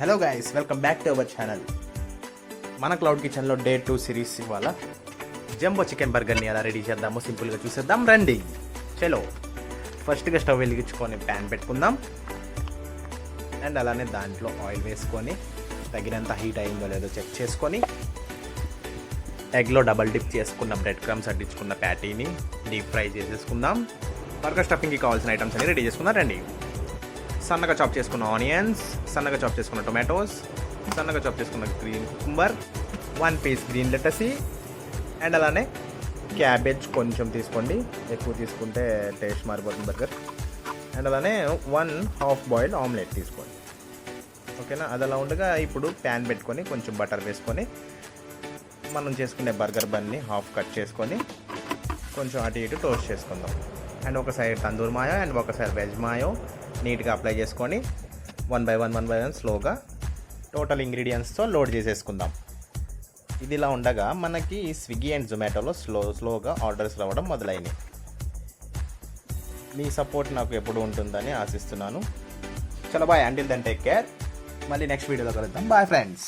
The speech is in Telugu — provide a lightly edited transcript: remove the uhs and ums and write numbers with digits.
Hello guys, welcome back to our channel. మన క్లౌడ్ కిచెన్లో డే 2 సిరీస్ ఇవాళ జంబో చికెన్ బర్గర్ని ఎలా రెడీ చేద్దామో సింపుల్గా చూసేద్దాం రండి. చలో, ఫస్ట్గా స్టవ్ వెలిగించుకొని ప్యాన్ పెట్టుకుందాం. అండ్ అలానే దాంట్లో ఆయిల్ వేసుకొని తగినంత హీట్ అయిందో లేదో చెక్ చేసుకొని ఎగ్లో డబల్ డిప్ చేసుకున్న బ్రెడ్ క్రమ్స్ అడ్డించుకున్న ప్యాటీని డీప్ ఫ్రై చేసేసుకుందాం. బర్గర్ స్టఫింగ్కి కావాల్సిన ఐటమ్స్ అన్ని రెడీ చేసుకుందాం రండి. సన్నగా చాప్ చేసుకున్న ఆనియన్స్, సన్నగా చాప్ చేసుకున్న టొమాటోస్, సన్నగా చాప్ చేసుకున్న green cucumber, 1 piece green lettuce, and అలానే క్యాబేజ్ కొంచెం తీసుకోండి, ఎక్కువ తీసుకుంటే టేస్ట్ మారిపోతుంది బర్గర్. అండ్ అలానే 1 హాఫ్ బాయిల్డ్ ఆమ్లెట్ తీసుకోండి. ఓకేనా? అది అలా ఉండగా ఇప్పుడు ప్యాన్ పెట్టుకొని కొంచెం బటర్ వేసుకొని మనం చేసుకునే బర్గర్ బన్ని హాఫ్ కట్ చేసుకొని కొంచెం అటు ఇటు టోస్ట్ చేసుకుందాం. అండ్ ఒక సైడ్ తందూర్ మాయో అండ్ ఒక సైడ్ వెజ్ మాయో నీట్గా అప్లై చేసుకొని 1 బై 1 స్లోగా టోటల్ ఇంగ్రీడియంట్స్తో లోడ్ చేసేసుకుందాం. ఇది ఇలా ఉండగా మనకి స్విగ్గీ అండ్ జొమాటోలో స్లోగా ఆర్డర్స్ రావడం మొదలైనవి. మీ సపోర్ట్ నాకు ఎప్పుడు ఉంటుందని ఆశిస్తున్నాను. చలో bye, until then take care. మళ్ళీ నెక్స్ట్ వీడియోలో కలుద్దాం. Bye friends.